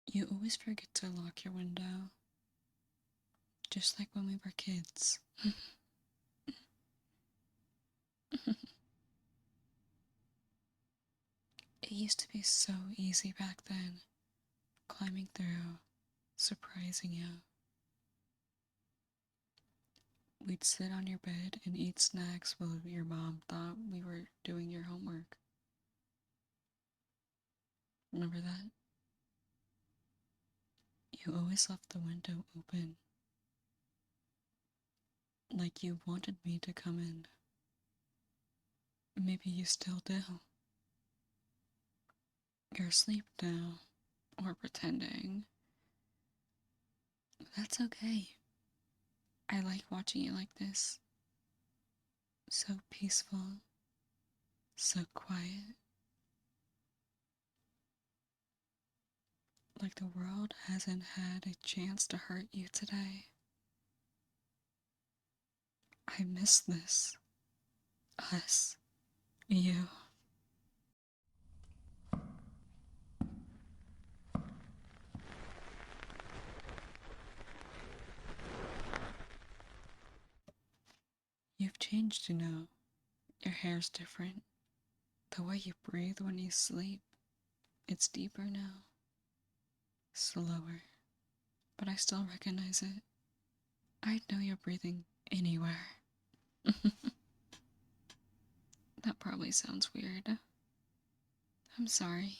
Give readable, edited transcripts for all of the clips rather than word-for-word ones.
You always forget to lock your window, just like when we were kids. It used to be so easy back then, climbing through, surprising you. We'd sit on your bed and eat snacks while your mom thought we were doing your homework. Remember that? You always left the window open, like you wanted me to come in. Maybe you still do. You're asleep now, or pretending. That's okay. I like watching you like this. So peaceful, so quiet. Like the world hasn't had a chance to hurt you today. I miss this. Us. You. You've changed, you know. Your hair's different. The way you breathe when you sleep, it's deeper now. Slower. But I still recognize it. I'd know you're breathing anywhere. That probably sounds weird. I'm sorry.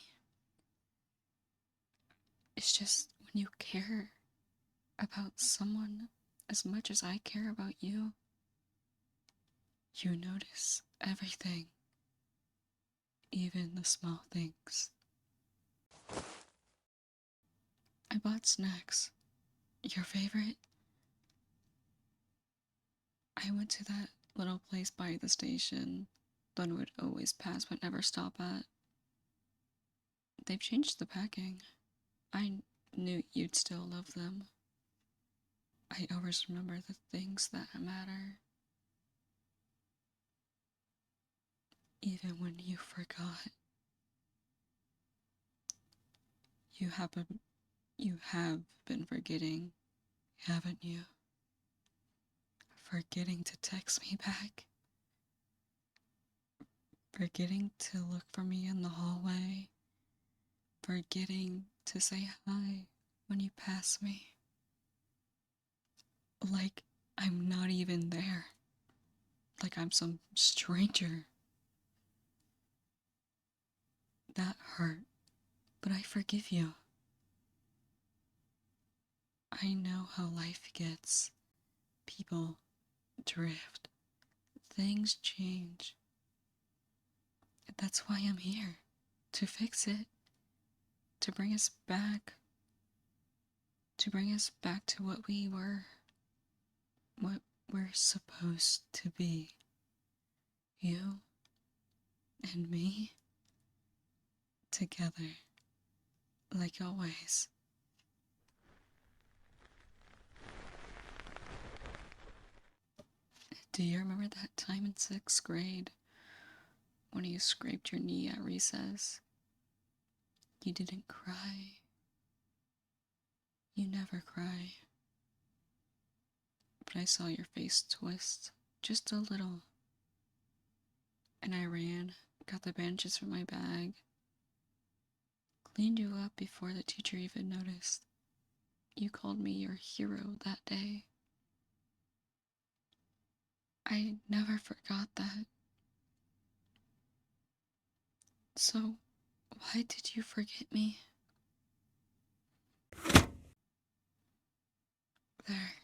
It's just when you care about someone as much as I care about you, you notice everything, even the small things. I bought snacks. Your favorite? I went to that little place by the station that would always pass but never stop at. They've changed the packing. I knew you'd still love them. I always remember the things that matter. Even when you forgot. You have been forgetting, haven't you? Forgetting to text me back. Forgetting to look for me in the hallway. Forgetting to say hi when you pass me. Like I'm not even there. Like I'm some stranger. That hurt, but I forgive you. I know how life gets. People drift. Things change. That's why I'm here. To fix it. To bring us back. To bring us back to what we were. What we're supposed to be. You and me. Together. Like always. Do you remember that time in 6th grade when you scraped your knee at recess? You didn't cry. You never cry. But I saw your face twist, just a little. And I ran, got the bandages from my bag, cleaned you up before the teacher even noticed. You called me your hero that day. I never forgot that. So, why did you forget me? There.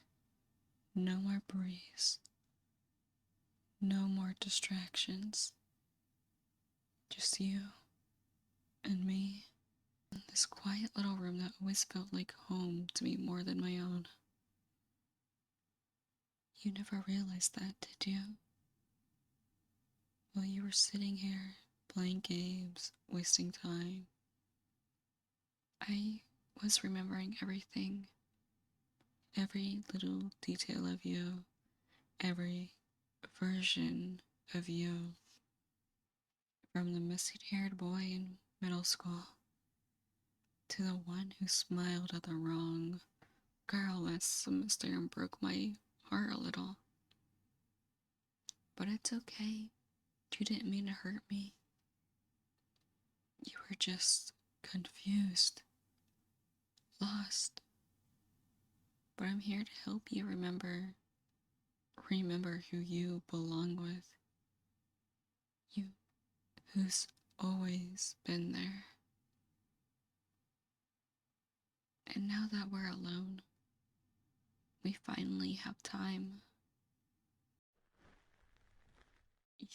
No more breeze. No more distractions. Just you and me in this quiet little room that always felt like home to me more than my own. You never realized that, did you? While you were sitting here, playing games, wasting time, I was remembering everything. Every little detail of you. Every version of you. From the messy-haired boy in middle school To the one who smiled at the wrong girl last semester and broke my heart a little. But it's okay. You didn't mean to hurt me. You were just confused, lost. But I'm here to help you remember who you belong with. You who's always been there. And now that we're alone, we finally have time.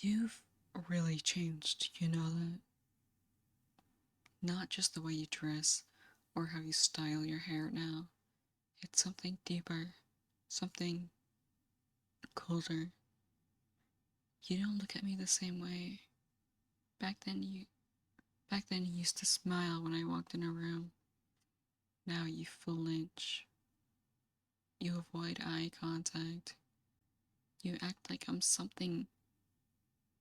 You've really changed, you know that? Not just the way you dress or how you style your hair now. It's something deeper, something colder. You don't look at me the same way. Back then you used to smile when I walked in a room. Now you flinch. You avoid eye contact. You act like I'm something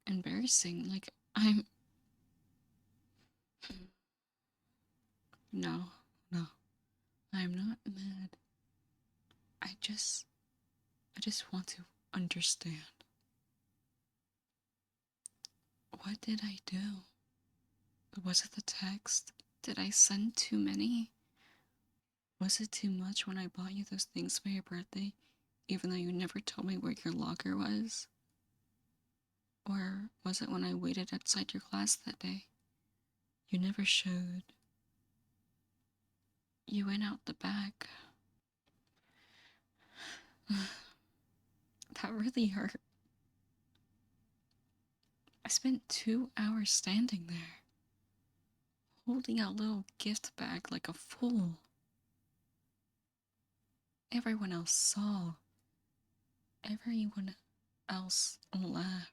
embarrassing, like I'm... No, no, I'm not mad. I just want to understand. What did I do? Was it the text? Did I send too many? Was it too much when I bought you those things for your birthday, even though you never told me where your locker was? Or was it when I waited outside your class that day? You never showed. You went out the back. That really hurt. I spent 2 hours standing there, holding a little gift bag like a fool. Everyone else saw. Everyone else laughed.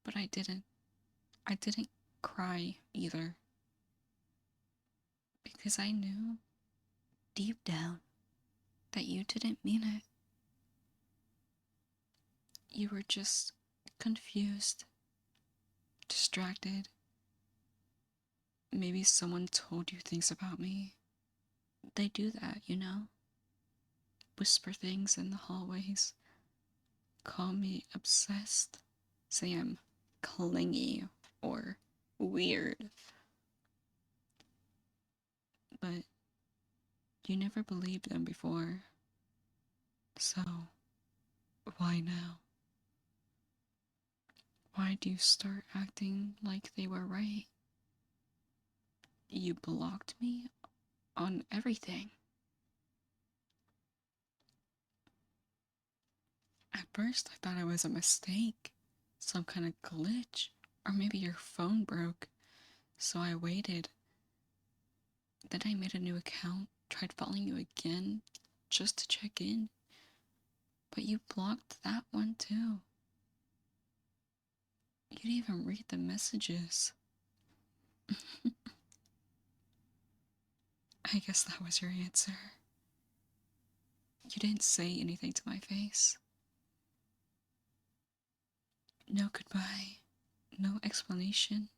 But I didn't. I didn't cry either. Because I knew, deep down, that you didn't mean it. You were just confused, distracted. Maybe someone told you things about me. They do that, you know? Whisper things in the hallways. Call me obsessed. Say I'm clingy or weird. But you never believed them before. So, why now? Why do you start acting like they were right? You blocked me on everything. At first, I thought it was a mistake, some kind of glitch, or maybe your phone broke. So I waited. Then I made a new account, tried following you again, just to check in. But you blocked that one too. You didn't even read the messages. I guess that was your answer. You didn't say anything to my face. No goodbye, no explanation.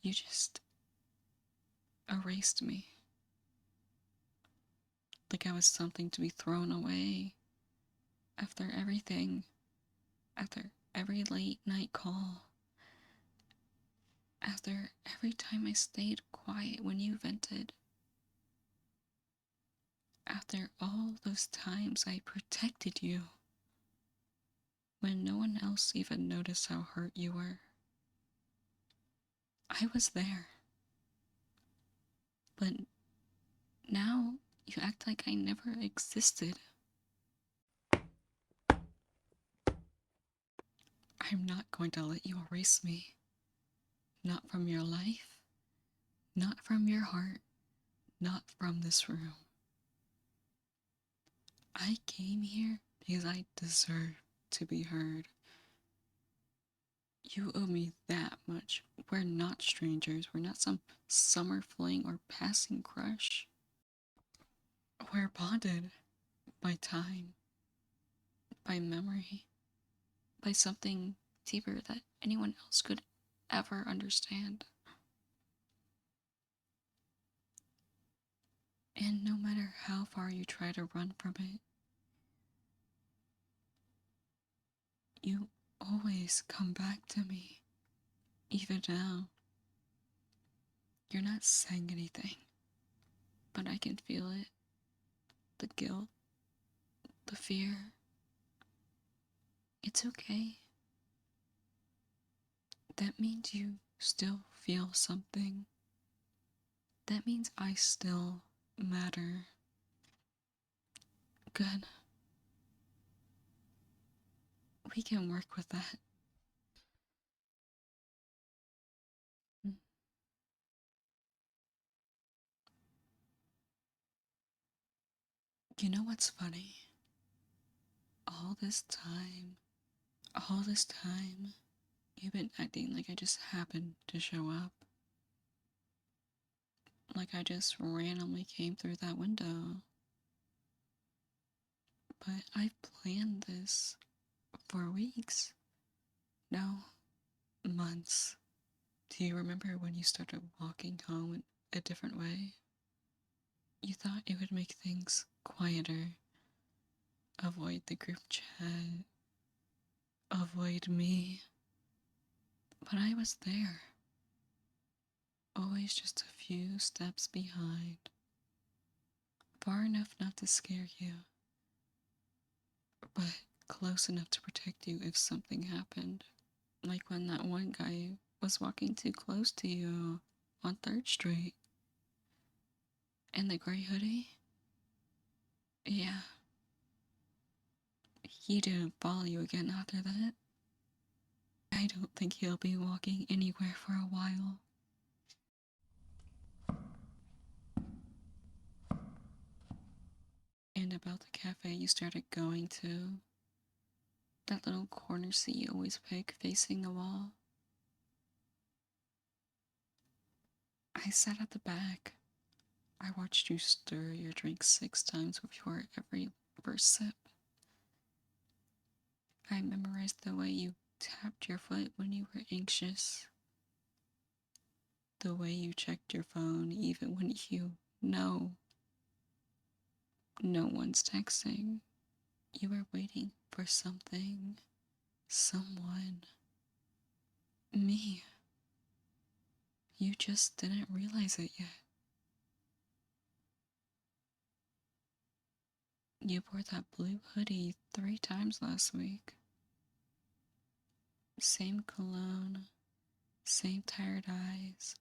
You just erased me. Like I was something to be thrown away. After everything, after every late night call, after every time I stayed quiet when you vented, after all those times I protected you, when no one else even noticed how hurt you were. I was there. But now you act like I never existed. I'm not going to let you erase me. Not from your life, not from your heart, not from this room. I came here because I deserve to be heard. You owe me that much. We're not strangers. We're not some summer fling or passing crush. We're bonded by time, by memory, by something deeper that anyone else could ever understand. And no matter how far you try to run from it, you always come back to me. Even now, you're not saying anything, but I can feel it. The guilt, the fear. It's okay. That means you still feel something. That means I still matter. Good. We can work with that. You know what's funny? All this time, all this time, you've been acting like I just happened to show up. Like I just randomly came through that window. But I've planned this for weeks. No, months. Do you remember when you started walking home in a different way? You thought it would make things quieter, avoid the group chat, avoid me. But I was there, always just a few steps behind, far enough not to scare you, but close enough to protect you if something happened. Like when that one guy was walking too close to you on 3rd Street. And the gray hoodie? Yeah. He didn't follow you again after that. I don't think he'll be walking anywhere for a while. And about the cafe you started going to, that little corner seat you always pick facing the wall. I sat at the back. I watched you stir your drink 6 times before every first sip. I memorized the way you tapped your foot when you were anxious. The way you checked your phone even when you know no one's texting. You were waiting for something, someone, me. You just didn't realize it yet. You wore that blue hoodie 3 times last week. Same cologne, same tired eyes.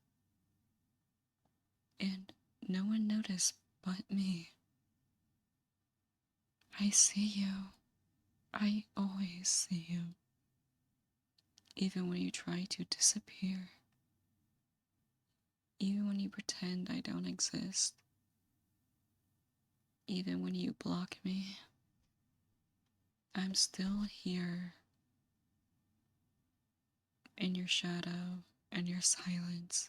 And no one noticed but me. I see you. I always see you. Even when you try to disappear. Even when you pretend I don't exist. Even when you block me. I'm still here. In your shadow and your silence.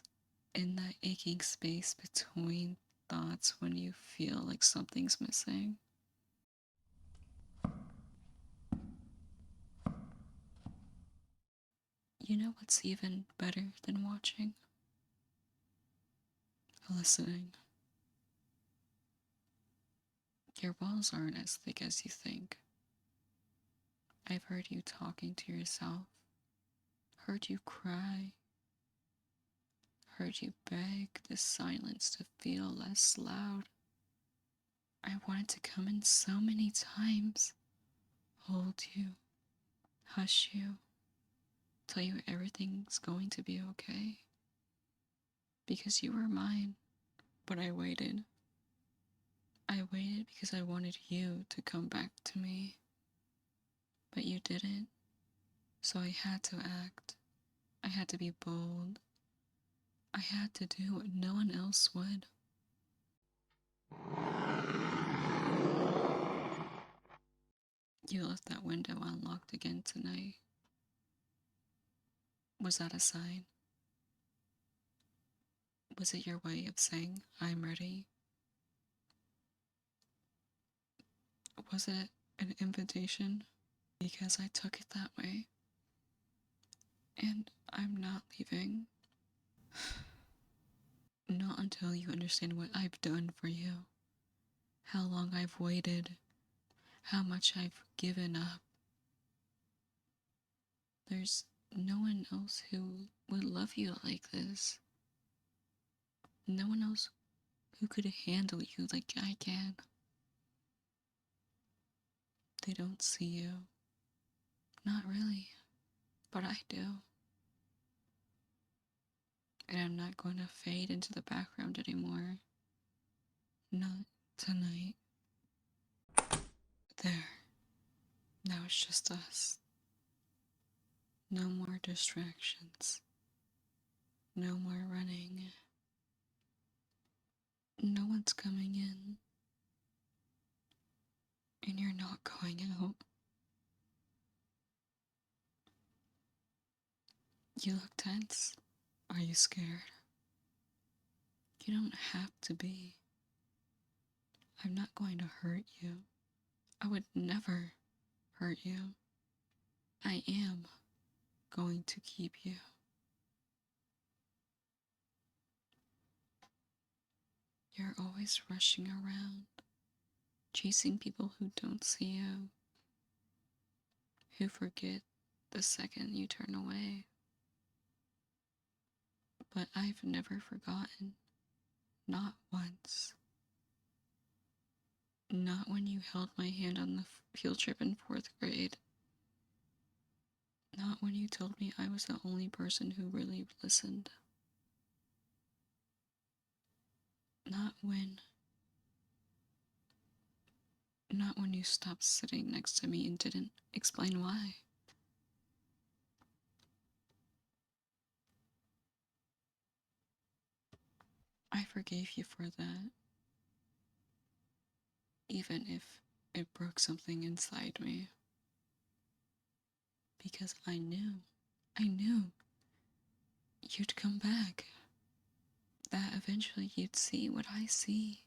In that aching space between thoughts when you feel like something's missing. You know what's even better than watching? Listening. Your walls aren't as thick as you think. I've heard you talking to yourself, heard you cry, heard you beg the silence to feel less loud. I wanted to come in so many times, hold you, hush you, tell you everything's going to be okay. Because you were mine, but I waited. I waited because I wanted you to come back to me. But you didn't, so I had to act. I had to be bold. I had to do what no one else would. You left that window unlocked again tonight. Was that a sign? Was it your way of saying, I'm ready? Was it an invitation? Because I took it that way. And I'm not leaving. Not until you understand what I've done for you. how long I've waited, how much I've given up. There's no one else who would love you like this. No one else who could handle you like I can. They don't see you. Not really, but I do. And I'm not going to fade into the background anymore. Not tonight. There. Now it's just us. No more distractions. No more running. No one's coming in. And you're not going out. You look tense. Are you scared? You don't have to be. I'm not going to hurt you. I would never hurt you. I am going to keep you. You're always rushing around, chasing people who don't see you, who forget the second you turn away. But I've never forgotten, not once. Not when you held my hand on the field trip in 4th grade. Not when you told me I was the only person who really listened. Not when you stopped sitting next to me and didn't explain why. I forgave you for that. Even if it broke something inside me. Because I knew you'd come back. That eventually you'd see what I see.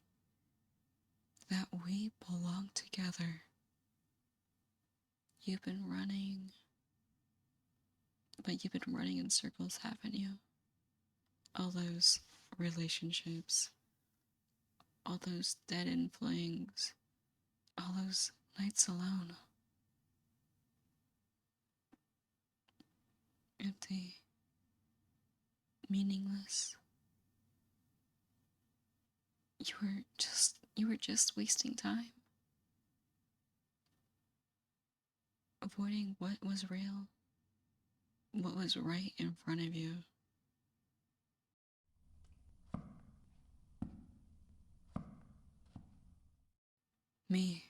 That we belong together. You've been running, but you've been running in circles, haven't you? All those relationships, all those dead-end flings, all those nights alone. Empty, meaningless. You were just wasting time. Avoiding what was real, what was right in front of you. Me.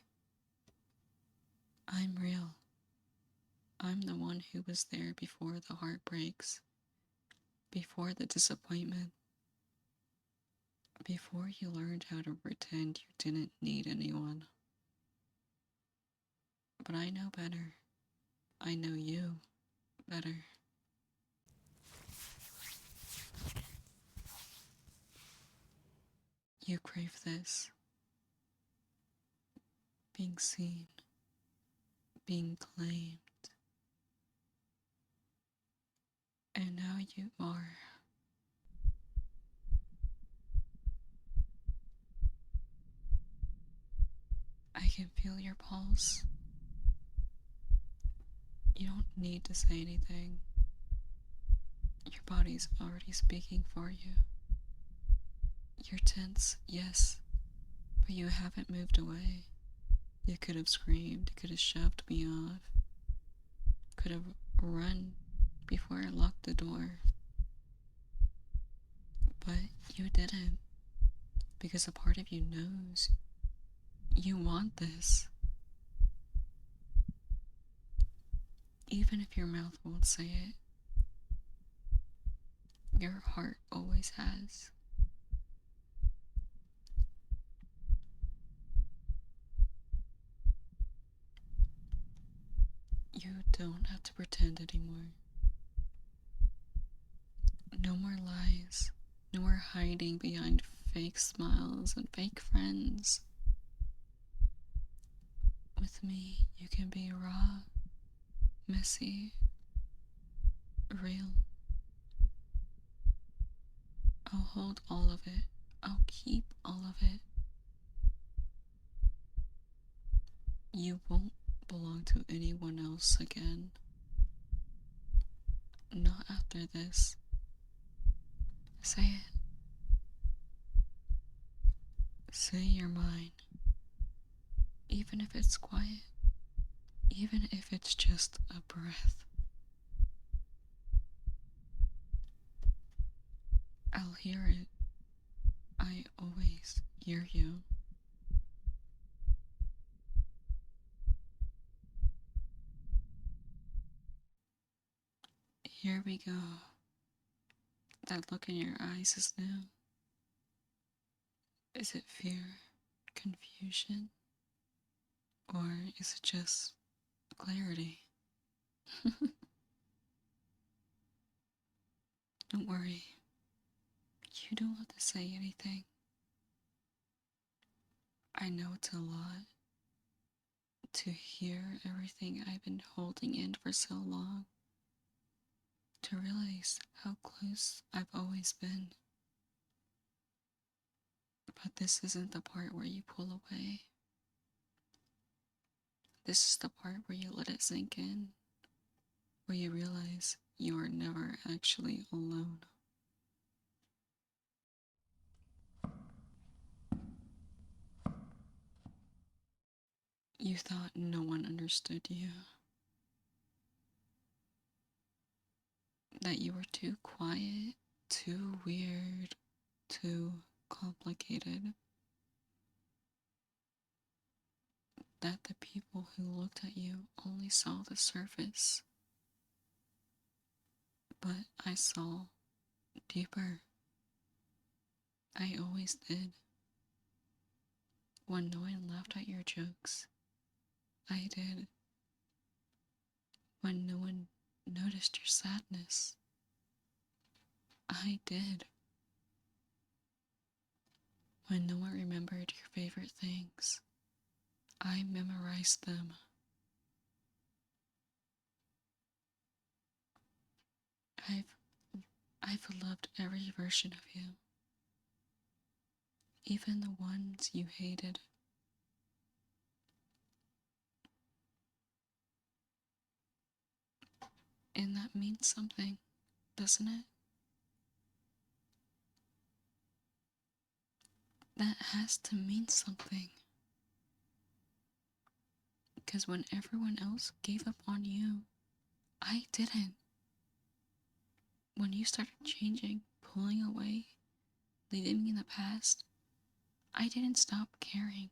I'm real. I'm the one who was there before the heartbreaks, before the disappointment, before you learned how to pretend you didn't need anyone. But I know better. I know you better. You crave this. Being seen. Being claimed. And now you are. I can feel your pulse. You don't need to say anything. Your body's already speaking for you. You're tense, yes, but you haven't moved away. You could have screamed, you could have shoved me off, could have run before I locked the door. But you didn't, because a part of you knows you want this. Even if your mouth won't say it, your heart always has. You don't have to pretend anymore. No more lies. No more hiding behind fake smiles and fake friends. With me, you can be raw, messy, real. I'll hold all of it. I'll keep all of it. You won't belong to anyone else again. Not after this. Say it. Say you're mine. Even if it's quiet. Even if it's just a breath. I'll hear it. I always hear you. Here we go. That look in your eyes is new. Is it fear, confusion, or is it just clarity? Don't worry. You don't have to say anything. I know it's a lot to hear everything I've been holding in for so long, to realize how close I've always been. But this isn't the part where you pull away. This is the part where you let it sink in, where you realize you are never actually alone. You thought no one understood you, that you were too quiet, too weird, too complicated, that the people who looked at you only saw the surface. But I saw deeper. I always did. When no one laughed at your jokes, I did. When no one noticed your sadness, I did. When no one remembered your favorite things, I memorized them. I've loved every version of you, even the ones you hated. And that means something, doesn't it? That has to mean something. Because when everyone else gave up on you, I didn't. When you started changing, pulling away, leaving me in the past, I didn't stop caring.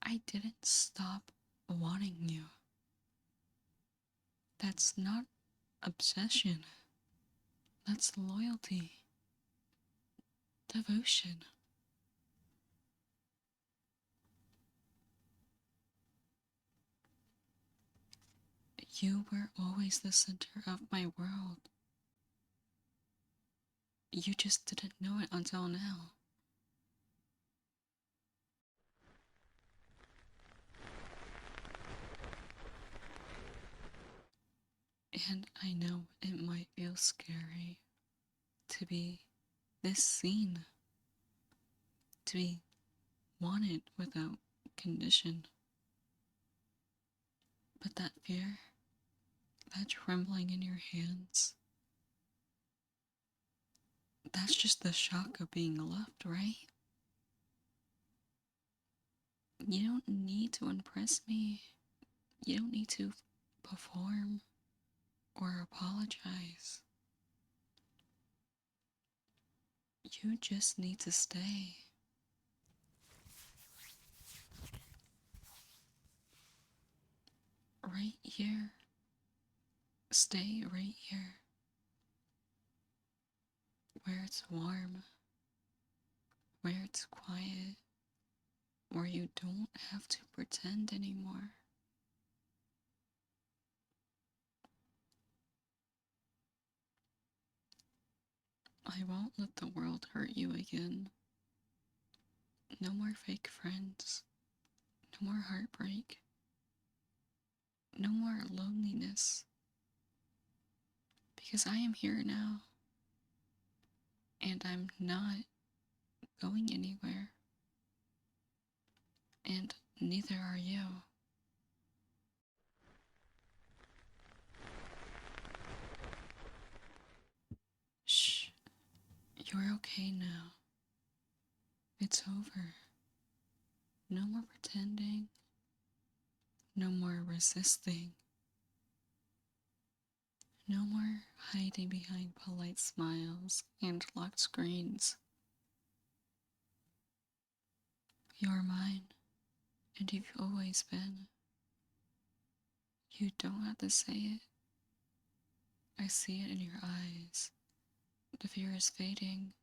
I didn't stop wanting you. That's not obsession. That's loyalty. Devotion. You were always the center of my world. You just didn't know it until now. And I know it might feel scary to be this seen, to be wanted without condition. But that fear, that trembling in your hands, that's just the shock of being left, right? You don't need to impress me. You don't need to perform or apologize. You just need to stay. Right here. Stay right here. Where it's warm. Where it's quiet. Where you don't have to pretend anymore. I won't let the world hurt you again. No more fake friends. No more heartbreak. No more loneliness. Because I am here now. And I'm not going anywhere. And Neither are you. Shh. You're okay now. It's over. No more pretending. No more resisting. No more hiding behind polite smiles and locked screens. You're mine, and you've always been. You don't have to say it. I see it in your eyes. The fear is fading.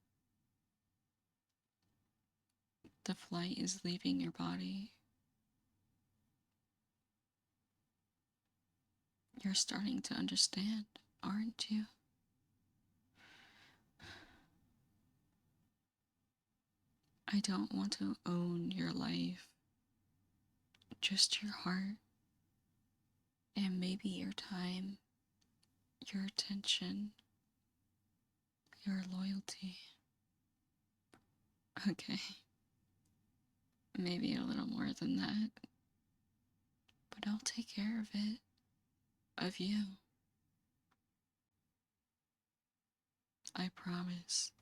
The flight is leaving your body. You're starting to understand, aren't you? I don't want to own your life, just your heart, and maybe your time, your attention, your loyalty. Okay, maybe a little more than that, but I'll take care of it, of you. I promise.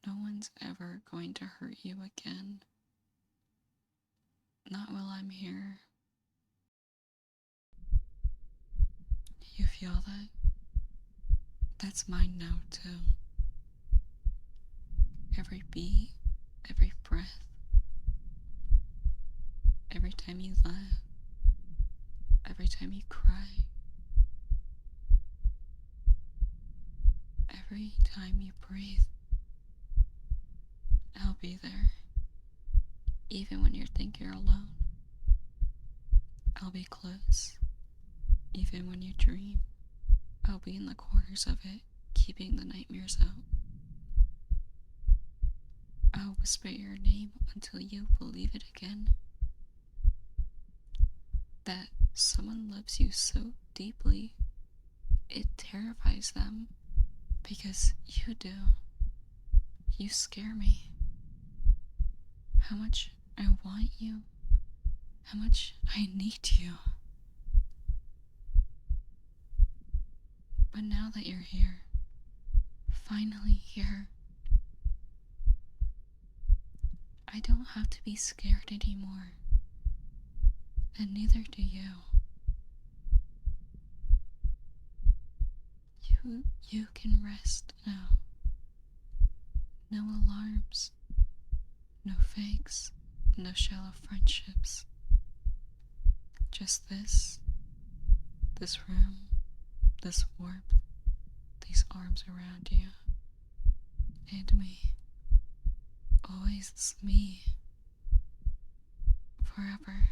No one's ever going to hurt you again. Not while I'm here. You feel that? That's mine now, too. Every beat, every breath, every time you laugh, every time you cry, every time you breathe, I'll be there. Even when you think you're alone, I'll be close. Even when you dream, I'll be in the corners of it, keeping the nightmares out. I'll whisper your name until you believe it again. That someone loves you so deeply, it terrifies them. Because you do. You scare me. How much I want you. How much I need you. But now that you're here, finally here, I don't have to be scared anymore. And neither do you. You can rest now. No alarms. No fakes. No shallow friendships. Just this room, this warmth, these arms around you, and me. Always me. Forever.